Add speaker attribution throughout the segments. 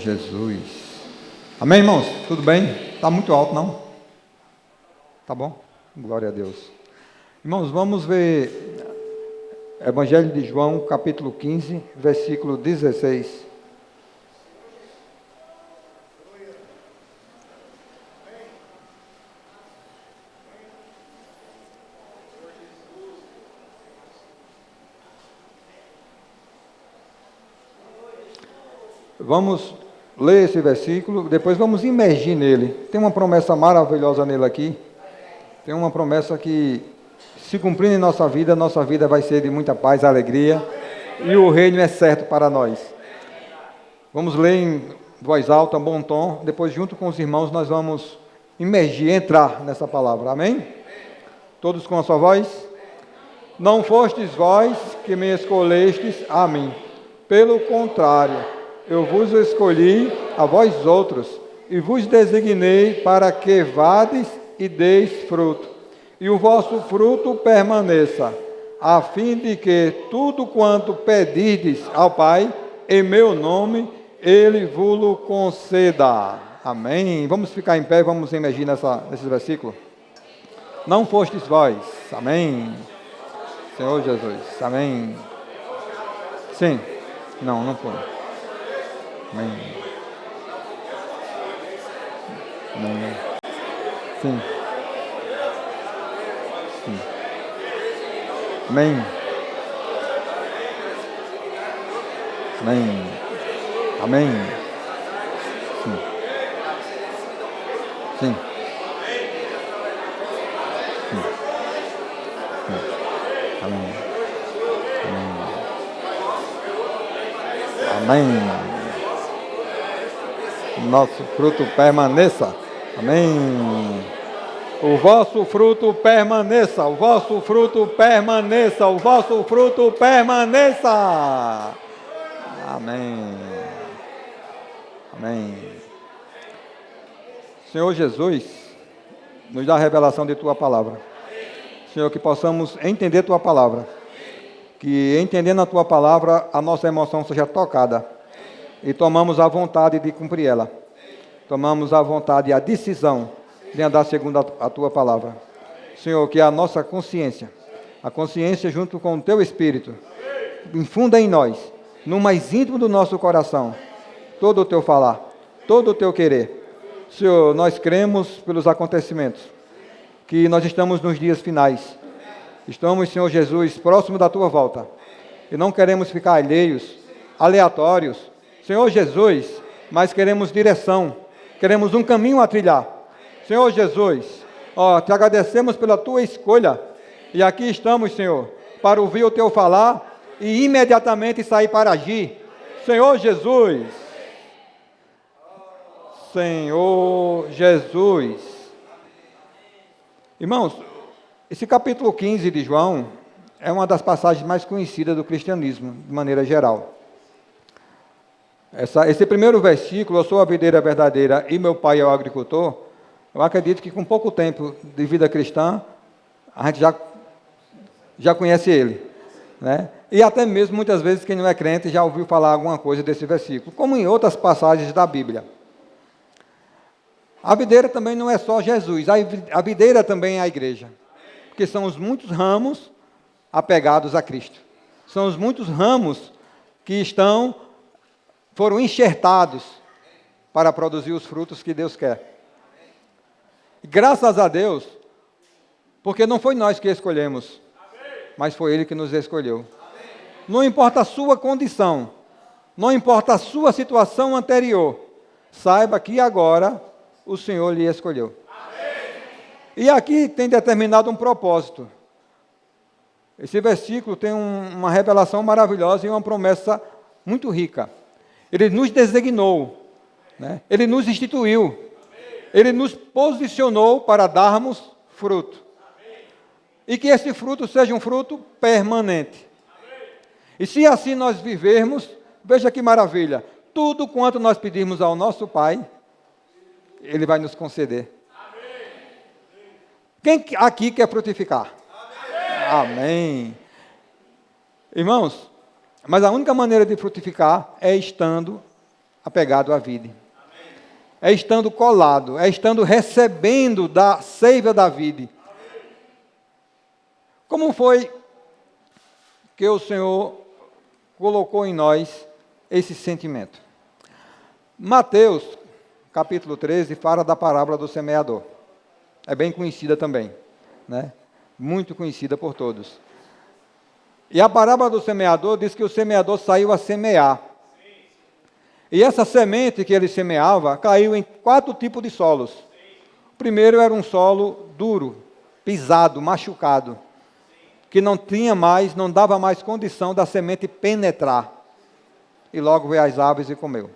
Speaker 1: Jesus. Amém, irmãos? Tudo bem? Está muito alto, não? Tá bom? Glória a Deus. Irmãos, vamos ver Evangelho de João, capítulo 15, versículo 16. Vamos ler esse versículo, depois vamos imergir nele. Tem uma promessa maravilhosa nele aqui. Tem uma promessa que, se cumprindo em nossa vida vai ser de muita paz, alegria, e o reino é certo para nós. Vamos ler em voz alta, bom tom, depois junto com os irmãos nós vamos imergir, entrar nessa palavra, amém? Todos com a sua voz? Não fostes vós que me escolhestes a mim, pelo contrário, eu vos escolhi a vós outros, e vos designei para que vades e deis fruto, e o vosso fruto permaneça, a fim de que tudo quanto pedirdes ao Pai, em meu nome, Ele vos conceda. Amém. Vamos ficar em pé, vamos emergir nesse versículo. Não fostes vós. Amém. Senhor Jesus. Amém. Sim. Não foi. Amém. Amém. Sim. Sim. Amém. Amém. Amém. Sim. Sim. Sim. Sim. Amém. Amém. Amém. Nosso fruto permaneça. Amém. O vosso fruto permaneça. O vosso fruto permaneça. O vosso fruto permaneça. Amém. Amém. Senhor Jesus, nos dá a revelação de Tua palavra. Senhor, que possamos entender Tua palavra. Que entendendo a Tua palavra, a nossa emoção seja tocada. E tomamos a vontade de cumprir ela. Tomamos a vontade e a decisão de andar segundo a Tua palavra. Senhor, que a nossa consciência, a consciência junto com o Teu Espírito, infunda em nós, no mais íntimo do nosso coração, todo o Teu falar, todo o Teu querer. Senhor, nós cremos pelos acontecimentos, que nós estamos nos dias finais. Estamos, Senhor Jesus, próximo da Tua volta. E não queremos ficar alheios, aleatórios, Senhor Jesus, mas queremos direção, queremos um caminho a trilhar. Senhor Jesus, te agradecemos pela Tua escolha, e aqui estamos, Senhor, para ouvir o Teu falar, e imediatamente sair para agir. Senhor Jesus, Senhor Jesus. Irmãos, esse capítulo 15 de João é uma das passagens mais conhecidas do cristianismo, de maneira geral. Esse primeiro versículo, eu sou a videira verdadeira e meu pai é o agricultor, eu acredito que com pouco tempo de vida cristã, a gente já conhece ele, né? E até mesmo muitas vezes quem não é crente já ouviu falar alguma coisa desse versículo, como em outras passagens da Bíblia. A videira também não é só Jesus, a videira também é a igreja, porque são os muitos ramos apegados a Cristo, são os muitos ramos que foram enxertados para produzir os frutos que Deus quer. E graças a Deus, porque não foi nós que escolhemos, mas foi Ele que nos escolheu. Não importa a sua condição, não importa a sua situação anterior, saiba que agora o Senhor lhe escolheu. E aqui tem determinado um propósito. Esse versículo tem uma revelação maravilhosa e uma promessa muito rica. Ele nos designou, né? Ele nos instituiu, Ele nos posicionou para darmos fruto. E que esse fruto seja um fruto permanente. E se assim nós vivermos, veja que maravilha, tudo quanto nós pedirmos ao nosso Pai, Ele vai nos conceder. Quem aqui quer frutificar? Amém. Irmãos, mas a única maneira de frutificar é estando apegado à vide. É estando colado, é estando recebendo da seiva da vide. Como foi que o Senhor colocou em nós esse sentimento? Mateus, capítulo 13, fala da parábola do semeador. É bem conhecida também, né? Muito conhecida por todos. E a parábola do semeador diz que o semeador saiu a semear. E essa semente que ele semeava caiu em 4 tipos de solos. O primeiro era um solo duro, pisado, machucado, que não dava mais condição da semente penetrar. E logo veio as aves e comeu.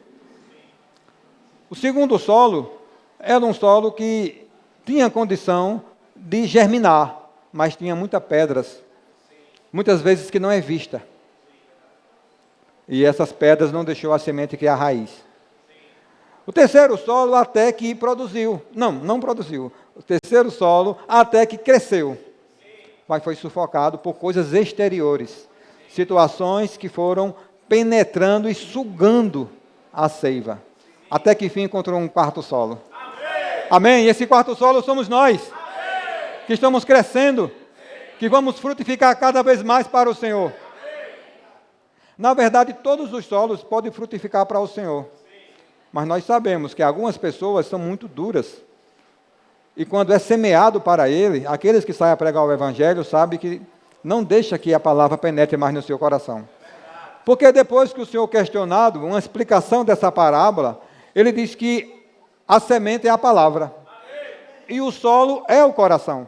Speaker 1: O segundo solo era um solo que tinha condição de germinar, mas tinha muitas pedras, muitas vezes que não é vista. E essas pedras não deixou a semente criar raiz. O terceiro solo até que produziu. Não produziu. O terceiro solo até que cresceu. Mas foi sufocado por coisas exteriores. Situações que foram penetrando e sugando a seiva. Até que enfim encontrou um quarto solo. Amém? E esse quarto solo somos nós. Que estamos crescendo. Que vamos frutificar cada vez mais para o Senhor. Na verdade, todos os solos podem frutificar para o Senhor. Mas nós sabemos que algumas pessoas são muito duras. E quando é semeado para ele, aqueles que saem a pregar o Evangelho sabem que não deixa que a palavra penetre mais no seu coração. Porque depois que o Senhor questionado, uma explicação dessa parábola, ele diz que a semente é a palavra. E o solo é o coração.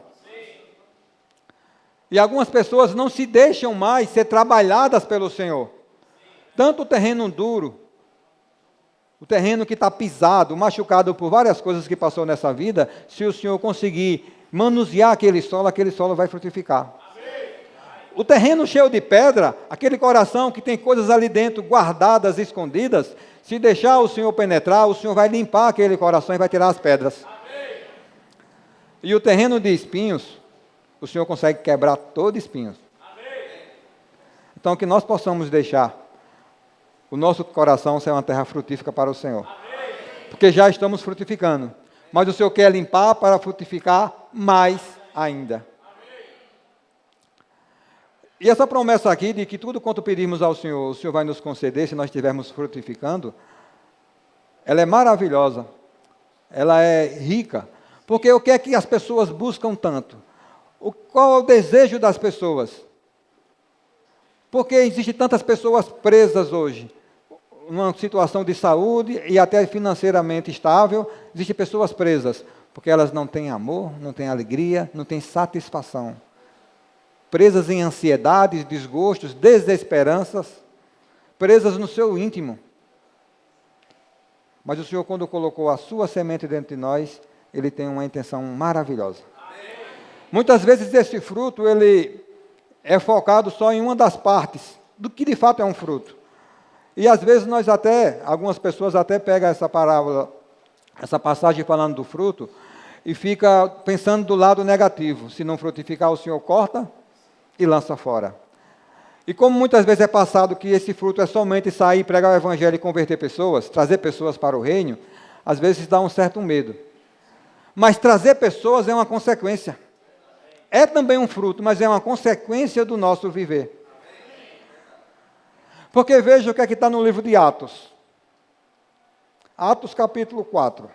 Speaker 1: E algumas pessoas não se deixam mais ser trabalhadas pelo Senhor. Tanto o terreno duro, o terreno que está pisado, machucado por várias coisas que passou nessa vida, se o Senhor conseguir manusear aquele solo vai frutificar. O terreno cheio de pedra, aquele coração que tem coisas ali dentro guardadas, escondidas, se deixar o Senhor penetrar, o Senhor vai limpar aquele coração e vai tirar as pedras. E o terreno de espinhos, o Senhor consegue quebrar todo espinhos. Então que nós possamos deixar o nosso coração ser uma terra frutífica para o Senhor. Porque já estamos frutificando. Mas o Senhor quer limpar para frutificar mais ainda. E essa promessa aqui de que tudo quanto pedimos ao Senhor, o Senhor vai nos conceder se nós estivermos frutificando, ela é maravilhosa. Ela é rica. Porque o que é que as pessoas buscam tanto? Qual é o desejo das pessoas? Porque existem tantas pessoas presas hoje, numa situação de saúde e até financeiramente estável, existem pessoas presas, porque elas não têm amor, não têm alegria, não têm satisfação. Presas em ansiedades, desgostos, desesperanças, presas no seu íntimo. Mas o Senhor, quando colocou a sua semente dentro de nós, Ele tem uma intenção maravilhosa. Muitas vezes esse fruto, ele é focado só em uma das partes, do que de fato é um fruto. E às vezes algumas pessoas até pegam essa parábola, essa passagem falando do fruto, e fica pensando do lado negativo. Se não frutificar, o Senhor corta e lança fora. E como muitas vezes é passado que esse fruto é somente sair, pregar o Evangelho e converter pessoas, trazer pessoas para o reino, às vezes dá um certo medo. Mas trazer pessoas é uma consequência. É também um fruto, mas é uma consequência do nosso viver. Porque veja o que é que está no livro de Atos. Atos capítulo 4.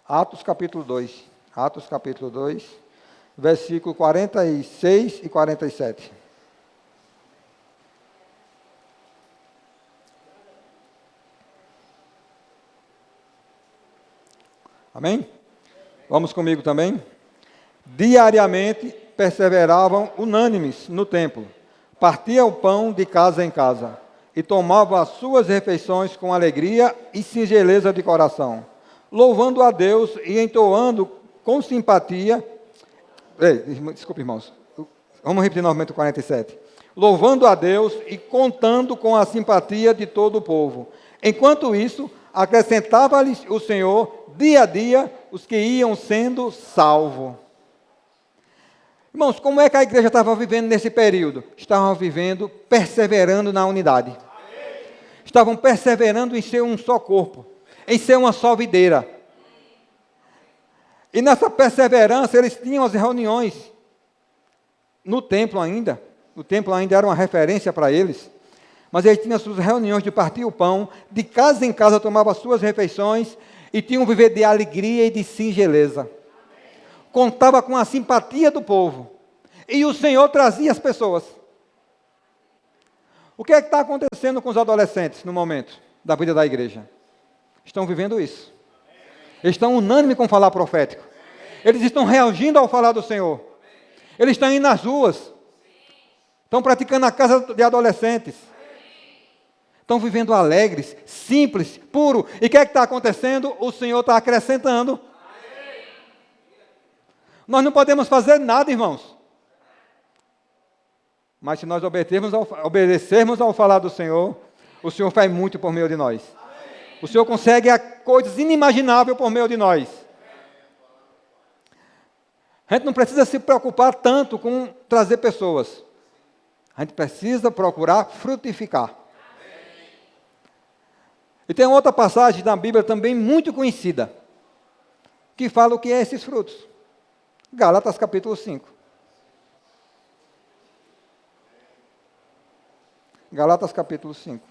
Speaker 1: Atos capítulo 2. Atos capítulo 2, versículo 46 e 47. Amém? Vamos comigo também? Diariamente perseveravam unânimes no templo, partiam o pão de casa em casa, e tomavam as suas refeições com alegria e singeleza de coração, louvando a Deus e entoando com simpatia. Desculpe, irmãos. Vamos repetir novamente o 47. Louvando a Deus e contando com a simpatia de todo o povo. Enquanto isso, acrescentava-lhes o Senhor, dia a dia, os que iam sendo salvos. Irmãos, como é que a igreja estava vivendo nesse período? Estavam vivendo, perseverando na unidade. Estavam perseverando em ser um só corpo, em ser uma só videira. E nessa perseverança, eles tinham as reuniões no templo ainda. O templo ainda era uma referência para eles. Mas eles tinham as suas reuniões de partir o pão, de casa em casa tomavam as suas refeições e tinham um viver de alegria e de singeleza. Contava com a simpatia do povo. E o Senhor trazia as pessoas. O que é que está acontecendo com os adolescentes no momento da vida da igreja? Estão vivendo isso. Eles estão unânimes com o falar profético. Eles estão reagindo ao falar do Senhor. Eles estão indo nas ruas. Estão praticando a casa de adolescentes. Estão vivendo alegres, simples, puro. E o que é que está acontecendo? O Senhor está acrescentando. Nós não podemos fazer nada, irmãos. Mas se nós obedecermos ao falar do Senhor, o Senhor faz muito por meio de nós. O Senhor consegue coisas inimagináveis por meio de nós. A gente não precisa se preocupar tanto com trazer pessoas. A gente precisa procurar frutificar. E tem outra passagem na Bíblia também muito conhecida, que fala o que é esses frutos. Gálatas capítulo 5. Gálatas capítulo 5.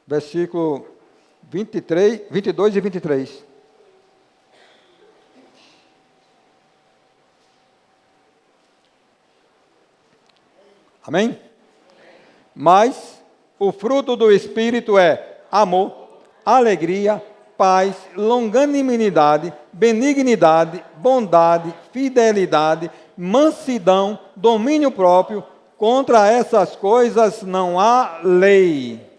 Speaker 1: Versículo 23, 22 e 23. Amém? Mas o fruto do Espírito é amor, alegria, paz, longanimidade, benignidade, bondade, fidelidade, mansidão, domínio próprio. Contra essas coisas não há lei.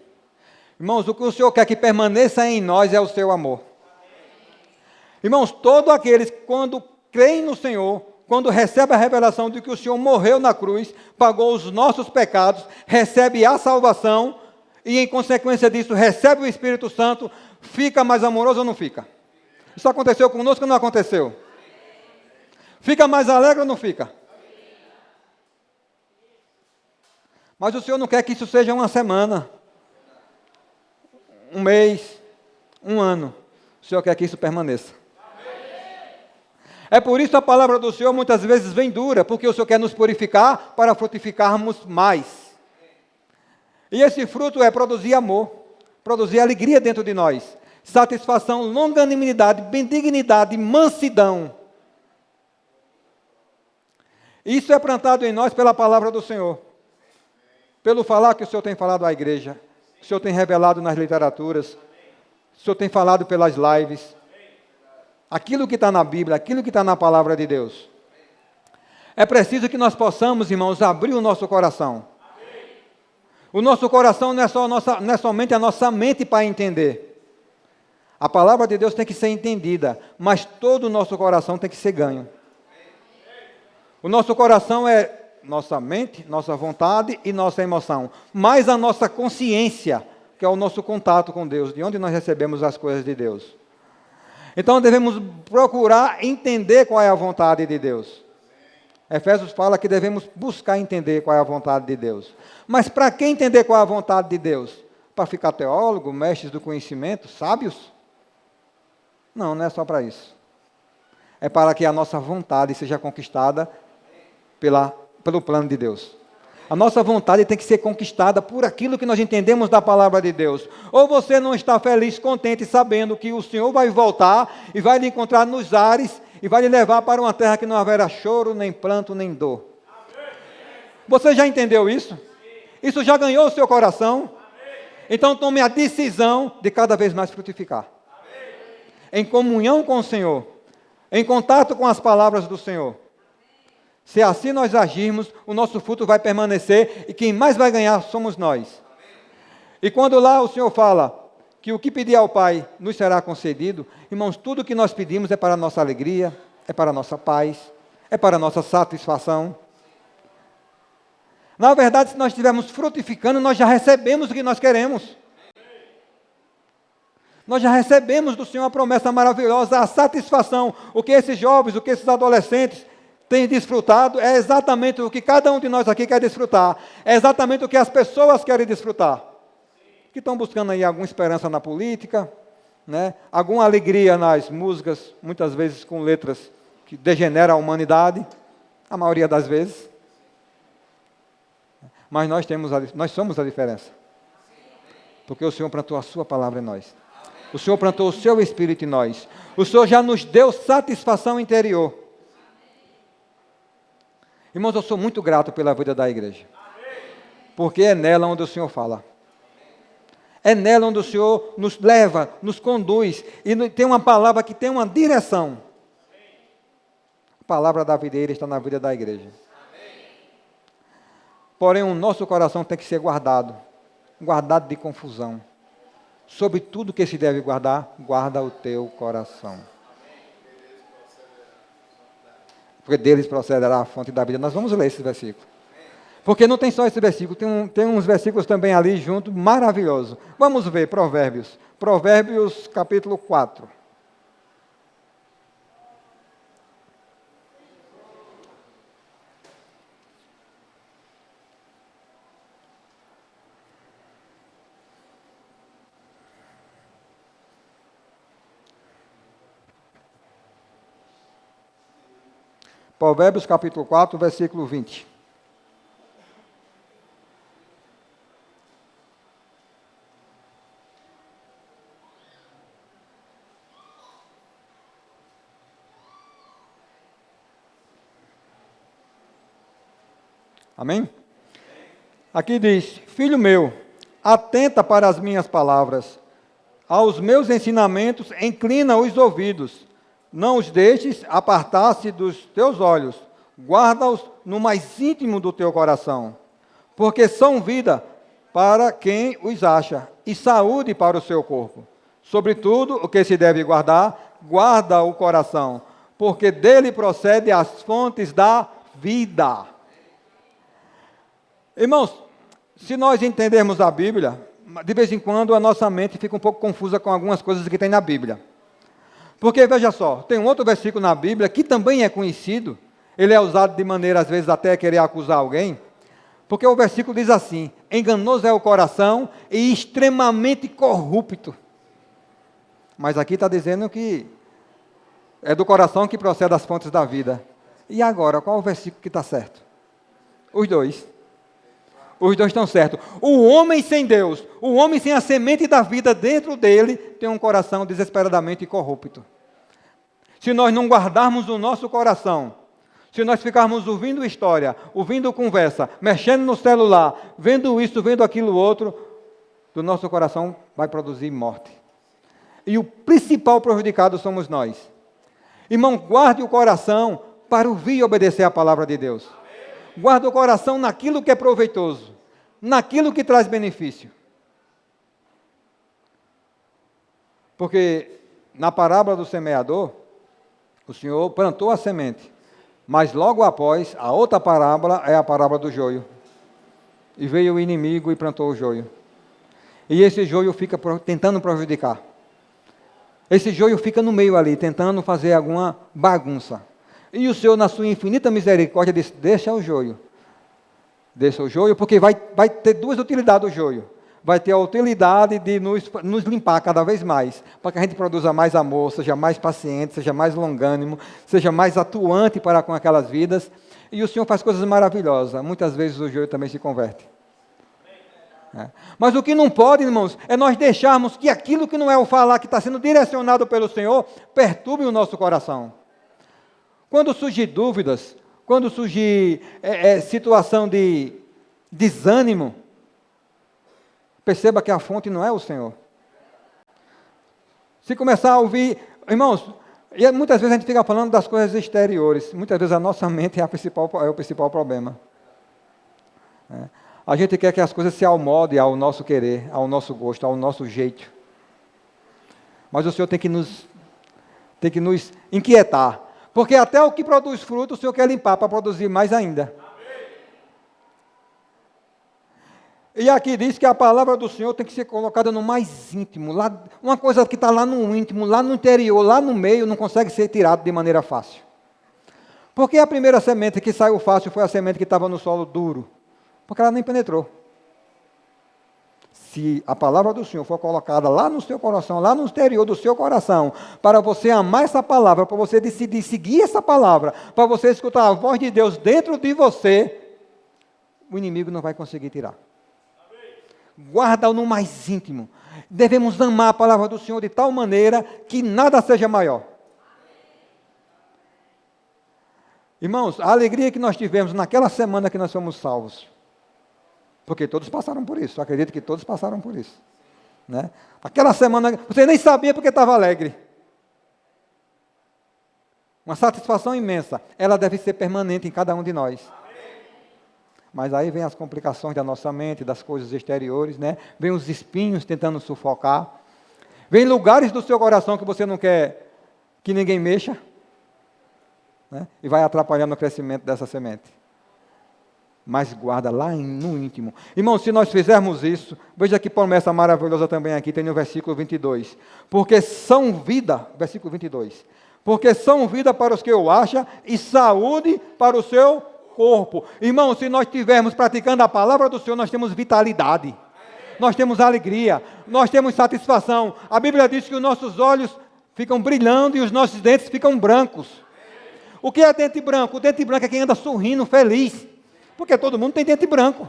Speaker 1: Irmãos, o que o Senhor quer que permaneça em nós é o seu amor. Irmãos, todos aqueles que quando creem no Senhor, quando recebem a revelação de que o Senhor morreu na cruz, pagou os nossos pecados, recebe a salvação e em consequência disso recebe o Espírito Santo, fica mais amoroso ou não fica? Isso aconteceu conosco ou não aconteceu? Fica mais alegre ou não fica? Mas o Senhor não quer que isso seja uma semana, um mês, um ano. O Senhor quer que isso permaneça. É por isso a palavra do Senhor muitas vezes vem dura, porque o Senhor quer nos purificar para frutificarmos mais. E esse fruto é produzir amor, produzir alegria dentro de nós, satisfação, longanimidade, benignidade, mansidão. Isso é plantado em nós pela palavra do Senhor, pelo falar que o Senhor tem falado à igreja, o Senhor tem revelado nas literaturas, o Senhor tem falado pelas lives. Aquilo que está na Bíblia, aquilo que está na palavra de Deus. É preciso que nós possamos, irmãos, abrir o nosso coração. O nosso coração não é somente a nossa mente para entender. A palavra de Deus tem que ser entendida, mas todo o nosso coração tem que ser ganho. O nosso coração é nossa mente, nossa vontade e nossa emoção, mais a nossa consciência, que é o nosso contato com Deus, de onde nós recebemos as coisas de Deus. Então devemos procurar entender qual é a vontade de Deus. Efésios fala que devemos buscar entender qual é a vontade de Deus. Mas para que entender qual é a vontade de Deus? Para ficar teólogo, mestres do conhecimento, sábios? Não, não é só para isso. É para que a nossa vontade seja conquistada pelo plano de Deus. A nossa vontade tem que ser conquistada por aquilo que nós entendemos da palavra de Deus. Ou você não está feliz, contente, sabendo que o Senhor vai voltar e vai lhe encontrar nos ares e vai lhe levar para uma terra que não haverá choro, nem pranto, nem dor. Você já entendeu isso? Isso já ganhou o seu coração? Então tome a decisão de cada vez mais frutificar. Em comunhão com o Senhor, em contato com as palavras do Senhor. Se assim nós agirmos, o nosso fruto vai permanecer e quem mais vai ganhar somos nós. E quando lá o Senhor fala que o que pedir ao Pai nos será concedido, irmãos, tudo que nós pedimos é para a nossa alegria, é para a nossa paz, é para a nossa satisfação. Na verdade, se nós estivermos frutificando, nós já recebemos o que nós queremos. Nós já recebemos do Senhor a promessa maravilhosa, a satisfação. O que esses jovens, o que esses adolescentes têm desfrutado, é exatamente o que cada um de nós aqui quer desfrutar. É exatamente o que as pessoas querem desfrutar. Que estão buscando aí alguma esperança na política, né? Alguma alegria nas músicas, muitas vezes com letras que degeneram a humanidade, a maioria das vezes. Mas nós somos a diferença. Porque o Senhor plantou a sua palavra em nós. O Senhor plantou o seu Espírito em nós. O Senhor já nos deu satisfação interior. Irmãos, eu sou muito grato pela vida da igreja. Porque é nela onde o Senhor fala. É nela onde o Senhor nos leva, nos conduz. E tem uma palavra que tem uma direção. A palavra da videira está na vida da igreja. Porém, o nosso coração tem que ser guardado. Guardado de confusão. Sobre tudo que se deve guardar, guarda o teu coração. Porque deles procederá a fonte da vida. Nós vamos ler esse versículo. Porque não tem só esse versículo, tem uns versículos também ali junto, maravilhoso. Vamos ver, Provérbios. Provérbios, capítulo 4. Provérbios capítulo 4, versículo 20. Amém? Aqui diz: filho meu, atenta para as minhas palavras, aos meus ensinamentos inclina os ouvidos. Não os deixes apartar-se dos teus olhos, guarda-os no mais íntimo do teu coração, porque são vida para quem os acha, e saúde para o seu corpo. Sobretudo, o que se deve guardar, guarda o coração, porque dele procede as fontes da vida. Irmãos, se nós entendermos a Bíblia, de vez em quando a nossa mente fica um pouco confusa com algumas coisas que tem na Bíblia. Porque, veja só, tem um outro versículo na Bíblia que também é conhecido, ele é usado de maneira, às vezes, até querer acusar alguém, porque o versículo diz assim: enganoso é o coração e extremamente corrupto. Mas aqui está dizendo que é do coração que procede as fontes da vida. E agora, qual é o versículo que está certo? Os dois. Os dois estão certos. O homem sem Deus, o homem sem a semente da vida dentro dele, tem um coração desesperadamente corrupto. Se nós não guardarmos o nosso coração, se nós ficarmos ouvindo história, ouvindo conversa, mexendo no celular, vendo isso, vendo aquilo outro, do nosso coração vai produzir morte. E o principal prejudicado somos nós. Irmão, guarde o coração para ouvir e obedecer a palavra de Deus. Guarda o coração naquilo que é proveitoso, naquilo que traz benefício. Porque na parábola do semeador, o Senhor plantou a semente, mas logo após, a outra parábola é a parábola do joio. E veio o inimigo e plantou o joio. E esse joio fica tentando prejudicar. Esse joio fica no meio ali, tentando fazer alguma bagunça. E o Senhor, na sua infinita misericórdia, disse: deixa o joio. Deixa o joio, porque vai ter duas utilidades o joio. Vai ter a utilidade de nos limpar cada vez mais, para que a gente produza mais amor, seja mais paciente, seja mais longânimo, seja mais atuante para com aquelas vidas. E o Senhor faz coisas maravilhosas. Muitas vezes o joio também se converte. Mas o que não pode, irmãos, é nós deixarmos que aquilo que não é o falar, que está sendo direcionado pelo Senhor, perturbe o nosso coração. Quando surgir dúvidas, quando surgir situação de desânimo, perceba que a fonte não é o Senhor. Se começar a ouvir, irmãos, e muitas vezes a gente fica falando das coisas exteriores, muitas vezes a nossa mente é o principal problema. A gente quer que as coisas se almodem ao nosso querer, ao nosso gosto, ao nosso jeito. Mas o Senhor tem que nos inquietar, Porque até o que produz fruto, o Senhor quer limpar para produzir mais ainda. E aqui diz que a palavra do Senhor tem que ser colocada no mais íntimo. Lá, uma coisa que está lá no íntimo, lá no interior, lá no meio, não consegue ser tirado de maneira fácil. Porque a primeira semente que saiu fácil foi a semente que estava no solo duro. Porque ela nem penetrou. Se a palavra do Senhor for colocada lá no seu coração, lá no interior do seu coração, para você amar essa palavra, para você decidir seguir essa palavra, para você escutar a voz de Deus dentro de você, o inimigo não vai conseguir tirar. Guarda-o no mais íntimo. Devemos amar a palavra do Senhor de tal maneira que nada seja maior. Irmãos, a alegria que nós tivemos naquela semana que nós fomos salvos, porque todos passaram por isso, eu acredito que todos passaram por isso. Né? Aquela semana, você nem sabia porque estava alegre. Uma satisfação imensa, ela deve ser permanente em cada um de nós. Mas aí vem as complicações da nossa mente, das coisas exteriores, né? Vem os espinhos tentando sufocar. Vem lugares do seu coração que você não quer que ninguém mexa. Né? E vai atrapalhando o crescimento dessa semente. Mas guarda lá no íntimo. Irmão, se nós fizermos isso, veja que promessa maravilhosa também aqui, tem no versículo 22. Porque são vida, versículo 22. Porque são vida para os que o acham e saúde para o seu corpo. Irmão, se nós estivermos praticando a palavra do Senhor, nós temos vitalidade, nós temos alegria, nós temos satisfação. A Bíblia diz que os nossos olhos ficam brilhando e os nossos dentes ficam brancos. O que é dente branco? O dente branco é quem anda sorrindo, feliz, porque todo mundo tem dente branco.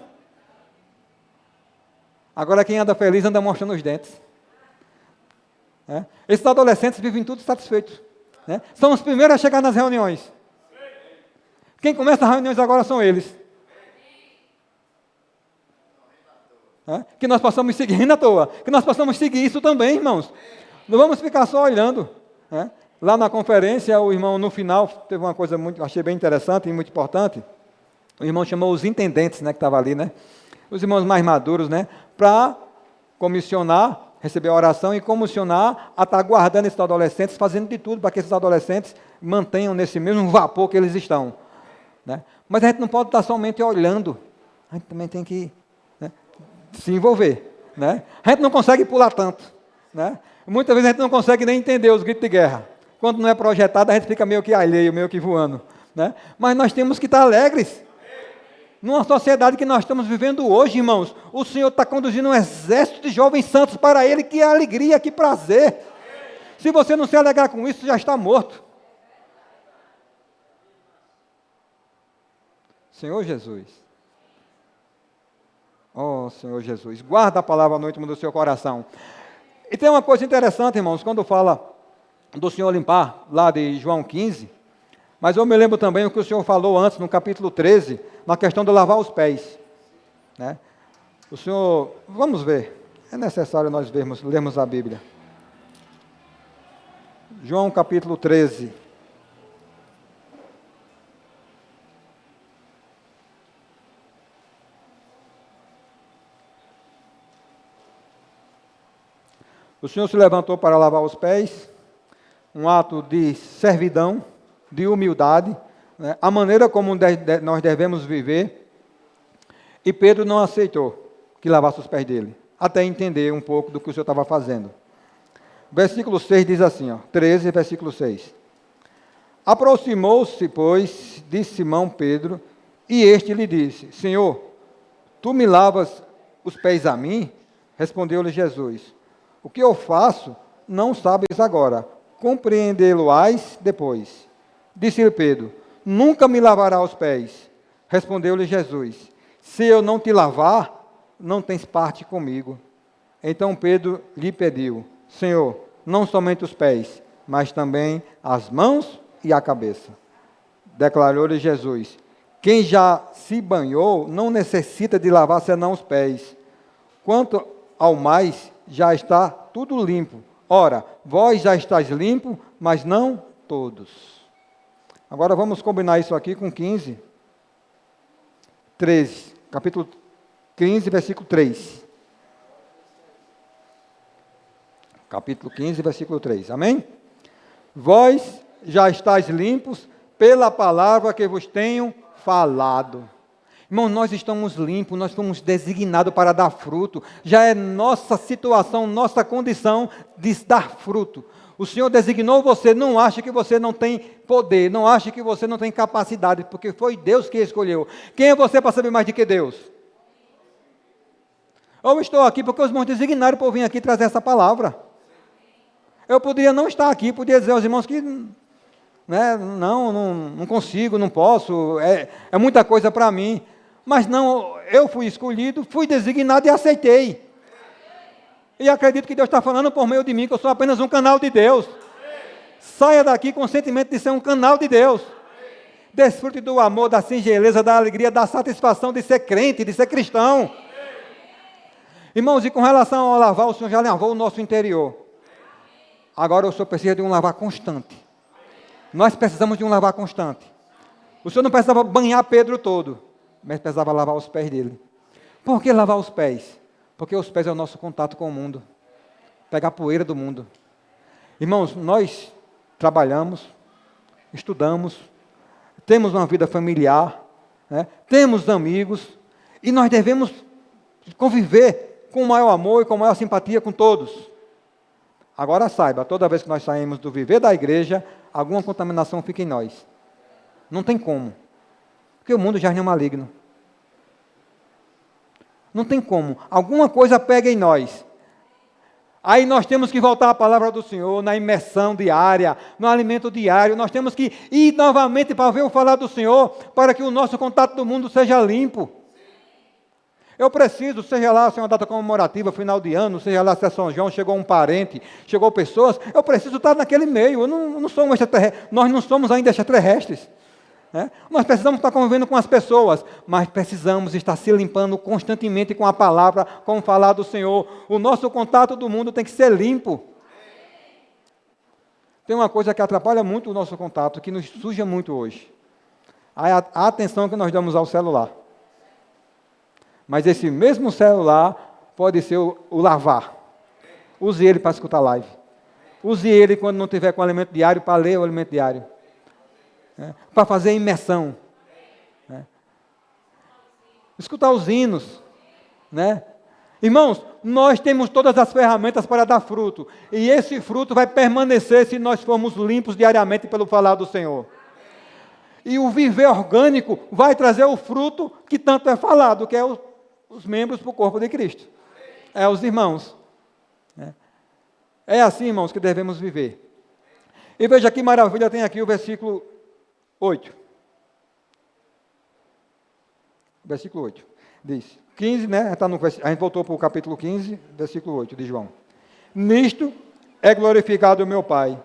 Speaker 1: Agora quem anda feliz anda mostrando os dentes. Esses adolescentes vivem tudo satisfeitos. São os primeiros a chegar nas reuniões. Quem começa as reuniões agora são eles. Que nós possamos seguir à toa. Que nós possamos seguir isso também, irmãos. Não vamos ficar só olhando. Lá na conferência, o irmão, no final, teve uma coisa muito, achei bem interessante e muito importante. O irmão chamou os intendentes, que estavam ali, os irmãos mais maduros, para comissionar, receber a oração e comissionar a estar guardando esses adolescentes, fazendo de tudo para que esses adolescentes mantenham nesse mesmo vapor que eles estão. Mas a gente não pode estar somente olhando, a gente também tem que se envolver. A gente não consegue pular tanto. Muitas vezes a gente não consegue nem entender os gritos de guerra. Quando não é projetado, a gente fica meio que alheio, meio que voando. Mas nós temos que estar alegres. Numa sociedade que nós estamos vivendo hoje, irmãos, o Senhor está conduzindo um exército de jovens santos para Ele, que alegria, que prazer. Se você não se alegrar com isso, já está morto. Senhor Jesus, Senhor Jesus, guarda a palavra no íntimo do seu coração. E tem uma coisa interessante, irmãos, quando fala do Senhor limpar, lá de João 15, mas eu me lembro também o que o Senhor falou antes, no capítulo 13, na questão de lavar os pés. O Senhor, vamos ver, é necessário nós lermos a Bíblia. João capítulo 13. O Senhor se levantou para lavar os pés, um ato de servidão, de humildade, a maneira como nós devemos viver, e Pedro não aceitou que lavasse os pés dele, até entender um pouco do que o Senhor estava fazendo. Versículo 6 diz assim, 13, versículo 6. Aproximou-se, pois, de Simão Pedro, e este lhe disse, Senhor, tu me lavas os pés a mim? Respondeu-lhe Jesus, o que eu faço, não sabes agora, compreendê-lo-ás depois. Disse-lhe Pedro, nunca me lavará os pés. Respondeu-lhe Jesus, se eu não te lavar, não tens parte comigo. Então Pedro lhe pediu, Senhor, não somente os pés, mas também as mãos e a cabeça. Declarou-lhe Jesus, quem já se banhou não necessita de lavar senão os pés. Quanto ao mais, já está tudo limpo. Ora, vós já estáis limpo, mas não todos. Agora vamos combinar isso aqui com 15, 13, capítulo 15, versículo 3. Capítulo 15, versículo 3, amém? Vós já estáis limpos pela palavra que vos tenho falado. Irmão, nós estamos limpos, nós fomos designados para dar fruto. Já é nossa situação, nossa condição de dar fruto. O Senhor designou você, não ache que você não tem poder, não ache que você não tem capacidade, porque foi Deus que escolheu. Quem é você para saber mais do que Deus? Eu estou aqui porque os irmãos designaram para eu vir aqui trazer essa palavra. Eu poderia não estar aqui, poderia dizer aos irmãos que não consigo, não posso, é muita coisa para mim. Mas não, eu fui escolhido, fui designado e aceitei. E acredito que Deus está falando por meio de mim, que eu sou apenas um canal de Deus. Saia daqui com o sentimento de ser um canal de Deus. Desfrute do amor, da singeleza, da alegria, da satisfação de ser crente, de ser cristão. Irmãos, e com relação ao lavar, o Senhor já lavou o nosso interior. Agora o Senhor precisa de um lavar constante. Nós precisamos de um lavar constante. O Senhor não precisava banhar Pedro todo, mas precisava lavar os pés dele. Por que lavar os pés? Porque os pés é o nosso contato com o mundo. Pegar a poeira do mundo. Irmãos, nós trabalhamos, estudamos, temos uma vida familiar, temos amigos, e nós devemos conviver com o maior amor e com a maior simpatia com todos. Agora saiba, toda vez que nós saímos do viver da igreja, alguma contaminação fica em nós. Não tem como. Porque o mundo já é maligno. Não tem como. Alguma coisa pega em nós. Aí nós temos que voltar à palavra do Senhor, na imersão diária, no alimento diário. Nós temos que ir novamente para ver o falar do Senhor, para que o nosso contato do mundo seja limpo. Eu preciso, seja lá se é uma data comemorativa, final de ano, seja lá se é São João, chegou um parente, chegou pessoas, eu preciso estar naquele meio. Eu não sou um extraterrestre, nós não somos ainda extraterrestres. Nós precisamos estar convivendo com as pessoas, mas precisamos estar se limpando constantemente com a palavra, com o falar do Senhor. O nosso contato do mundo tem que ser limpo. Tem uma coisa que atrapalha muito o nosso contato, que nos suja muito hoje. A atenção que nós damos ao celular. Mas esse mesmo celular pode ser o lavar. Use ele para escutar live. Use ele quando não tiver com alimento diário, para ler o alimento diário. Para fazer imersão. Escutar os hinos. Irmãos, nós temos todas as ferramentas para dar fruto. E esse fruto vai permanecer se nós formos limpos diariamente pelo falar do Senhor. E o viver orgânico vai trazer o fruto que tanto é falado, que é os membros para o corpo de Cristo. É os irmãos. É assim, irmãos, que devemos viver. E veja que maravilha, tem aqui o versículo 8. Versículo 8. Diz, 15, a gente voltou para o capítulo 15, versículo 8 de João. Nisto é glorificado o meu Pai,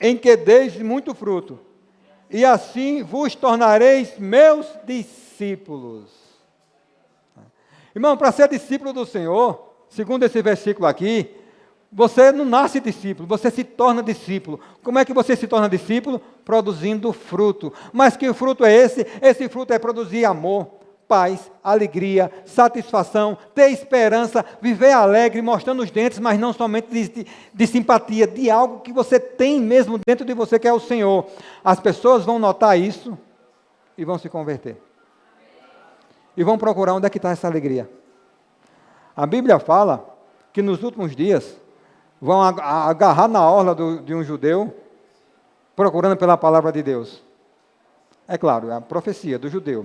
Speaker 1: em que deis muito fruto, e assim vos tornareis meus discípulos. Irmão, para ser discípulo do Senhor, segundo esse versículo aqui, você não nasce discípulo, você se torna discípulo. Como é que você se torna discípulo? Produzindo fruto. Mas que fruto é esse? Esse fruto é produzir amor, paz, alegria, satisfação, ter esperança, viver alegre, mostrando os dentes, mas não somente de simpatia, de algo que você tem mesmo dentro de você, que é o Senhor. As pessoas vão notar isso e vão se converter. E vão procurar onde é que está essa alegria. A Bíblia fala que nos últimos dias vão agarrar na orla de um judeu, procurando pela palavra de Deus. É claro, é a profecia do judeu,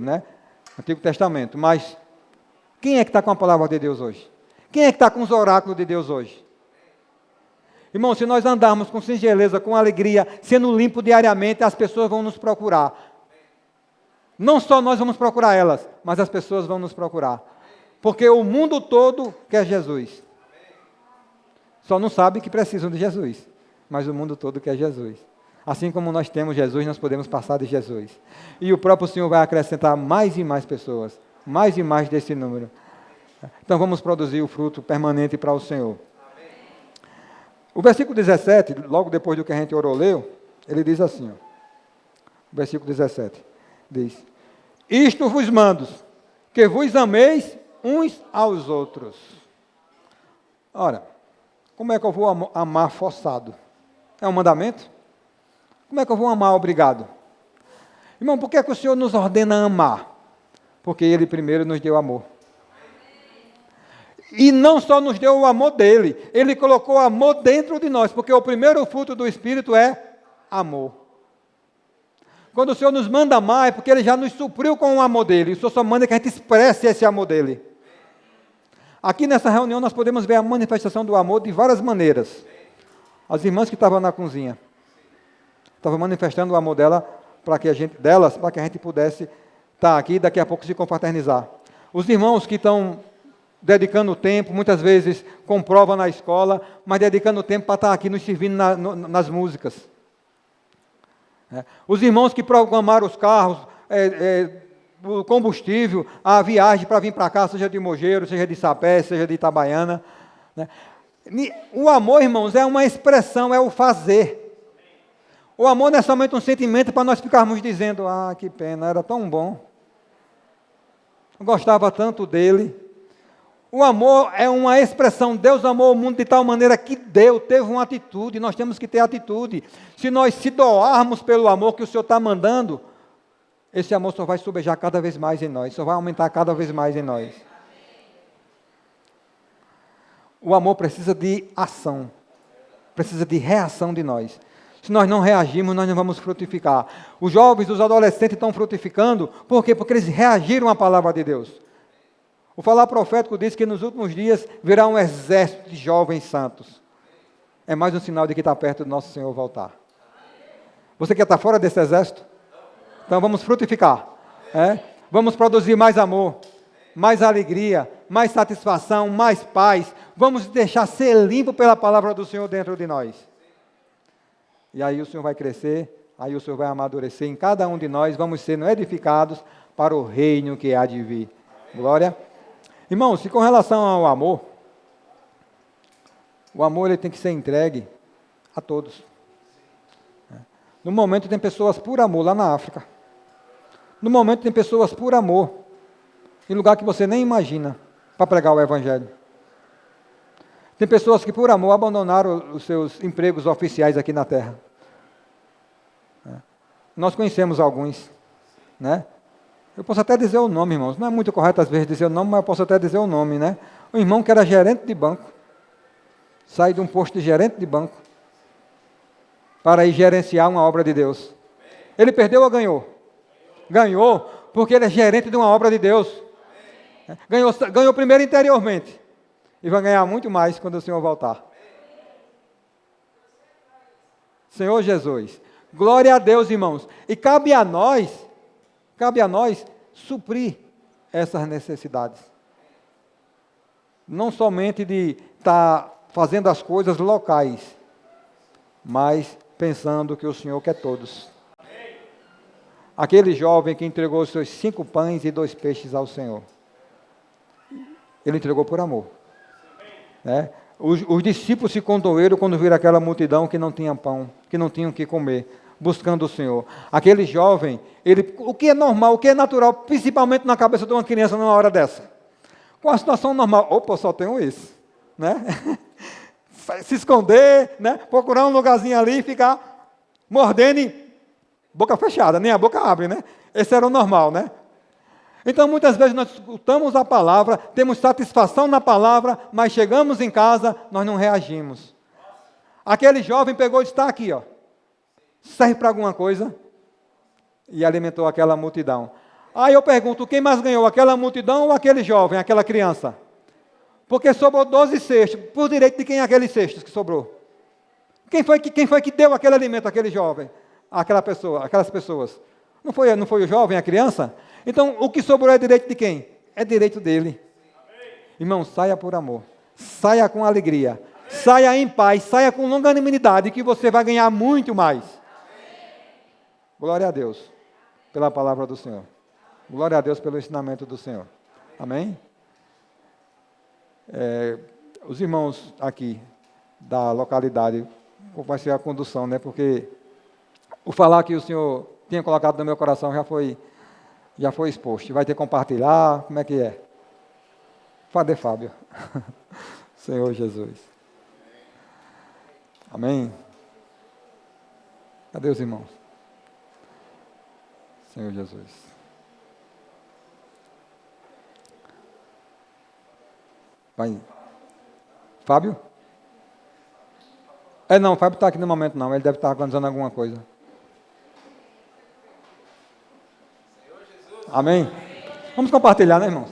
Speaker 1: Antigo Testamento. Mas quem é que está com a palavra de Deus hoje? Quem é que está com os oráculos de Deus hoje? Irmão, se nós andarmos com singeleza, com alegria, sendo limpo diariamente, as pessoas vão nos procurar. Não só nós vamos procurar elas, mas as pessoas vão nos procurar. Porque o mundo todo quer Jesus. Só não sabe que precisam de Jesus, mas o mundo todo quer Jesus. Assim como nós temos Jesus, nós podemos passar de Jesus. E o próprio Senhor vai acrescentar mais e mais pessoas, mais e mais desse número. Então vamos produzir o fruto permanente para o Senhor. O versículo 17, logo depois do que a gente orou, leu, ele diz assim, o versículo 17, diz, isto vos mando, que vos ameis uns aos outros. Ora, como é que eu vou amar forçado? É um mandamento? Como é que eu vou amar obrigado? Irmão, por que é que o Senhor nos ordena amar? Porque Ele primeiro nos deu amor. E não só nos deu o amor dele, Ele colocou amor dentro de nós, porque o primeiro fruto do Espírito é amor. Quando o Senhor nos manda amar, é porque Ele já nos supriu com o amor dele. O Senhor só manda que a gente expresse esse amor dele. Aqui nessa reunião nós podemos ver a manifestação do amor de várias maneiras. As irmãs que estavam na cozinha estavam manifestando o amor delas para que a gente pudesse estar aqui e daqui a pouco se confraternizar. Os irmãos que estão dedicando tempo, muitas vezes com prova na escola, mas dedicando tempo para estar aqui nos servindo nas músicas. Os irmãos que programaram os carros, o combustível, a viagem para vir para cá, seja de Mogeiro, seja de Sapé, seja de Itabaiana. O amor, irmãos, é uma expressão, é o fazer. O amor não é somente um sentimento para nós ficarmos dizendo, que pena, era tão bom. Eu gostava tanto dele. O amor é uma expressão, Deus amou o mundo de tal maneira que teve uma atitude, nós temos que ter atitude. Se nós se doarmos pelo amor que o Senhor está mandando, esse amor só vai sobejar cada vez mais em nós, só vai aumentar cada vez mais em nós. O amor precisa de ação, precisa de reação de nós. Se nós não reagirmos, nós não vamos frutificar. Os jovens, os adolescentes estão frutificando, por quê? Porque eles reagiram à palavra de Deus. O falar profético diz que nos últimos dias virá um exército de jovens santos. É mais um sinal de que está perto do nosso Senhor voltar. Você quer estar fora desse exército? Então vamos frutificar. Vamos produzir mais amor, mais alegria, mais satisfação, mais paz. Vamos deixar ser limpo pela palavra do Senhor dentro de nós. E aí o Senhor vai crescer, aí o Senhor vai amadurecer em cada um de nós, vamos sendo edificados para o reino que há de vir. Glória. Irmãos, e com relação ao amor, o amor ele tem que ser entregue a todos. No momento tem pessoas por amor lá na África. No momento tem pessoas por amor, em lugar que você nem imagina, para pregar o Evangelho. Tem pessoas que por amor abandonaram os seus empregos oficiais aqui na terra. Nós conhecemos alguns, né? Eu posso até dizer o nome, irmãos. Não é muito correto às vezes dizer o nome, mas eu posso até dizer o nome, né? Um irmão que era gerente de banco, sai de um posto de gerente de banco, para ir gerenciar uma obra de Deus. Ele perdeu ou ganhou? Ganhou, porque ele é gerente de uma obra de Deus. Ganhou primeiro interiormente, e vai ganhar muito mais quando o Senhor voltar. Senhor Jesus, glória a Deus, irmãos. E cabe a nós suprir essas necessidades. Não somente de estar fazendo as coisas locais, mas pensando que o Senhor quer todos. Aquele jovem que entregou os seus 5 pães e 2 peixes ao Senhor, ele entregou por amor. Os discípulos se condoeram quando viram aquela multidão que não tinha pão, que não tinham o que comer, buscando o Senhor. Aquele jovem, o que é normal, o que é natural, principalmente na cabeça de uma criança numa hora dessa? Com a situação normal, opa, só tenho isso, né? Se esconder, né? Procurar um lugarzinho ali e ficar mordendo e boca fechada, nem a boca abre, né? Esse era o normal, né? Então, muitas vezes nós escutamos a palavra, temos satisfação na palavra, mas chegamos em casa, nós não reagimos. Aquele jovem pegou e está aqui, ó. Serve para alguma coisa? E alimentou aquela multidão. Aí eu pergunto, quem mais ganhou, aquela multidão ou aquele jovem, aquela criança? Porque sobrou 12 cestos. Por direito de quem é aqueles cestos que sobrou? Quem foi que deu aquele alimento àquele jovem? Aquelas pessoas. Não foi o jovem, a criança? Então, o que sobrou é direito de quem? É direito dele. Irmão, saia por amor. Saia com alegria. Saia em paz. Saia com longanimidade, que você vai ganhar muito mais. Glória a Deus pela palavra do Senhor. Glória a Deus pelo ensinamento do Senhor. Amém? Os irmãos aqui da localidade, vai ser a condução, né? Porque o falar que o Senhor tinha colocado no meu coração já foi exposto. Vai ter que compartilhar, como é que é? Padre Fábio. Senhor Jesus. Amém? Cadê os irmãos? Senhor Jesus. Vai. Fábio? Não, o Fábio está aqui no momento não, ele deve estar organizando alguma coisa. Amém? Vamos compartilhar, né, irmãos?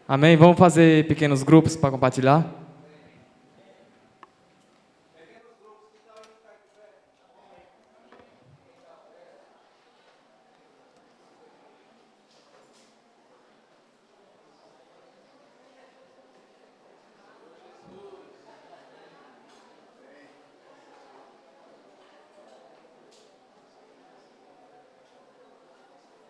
Speaker 2: Amém? Vamos fazer pequenos grupos para compartilhar?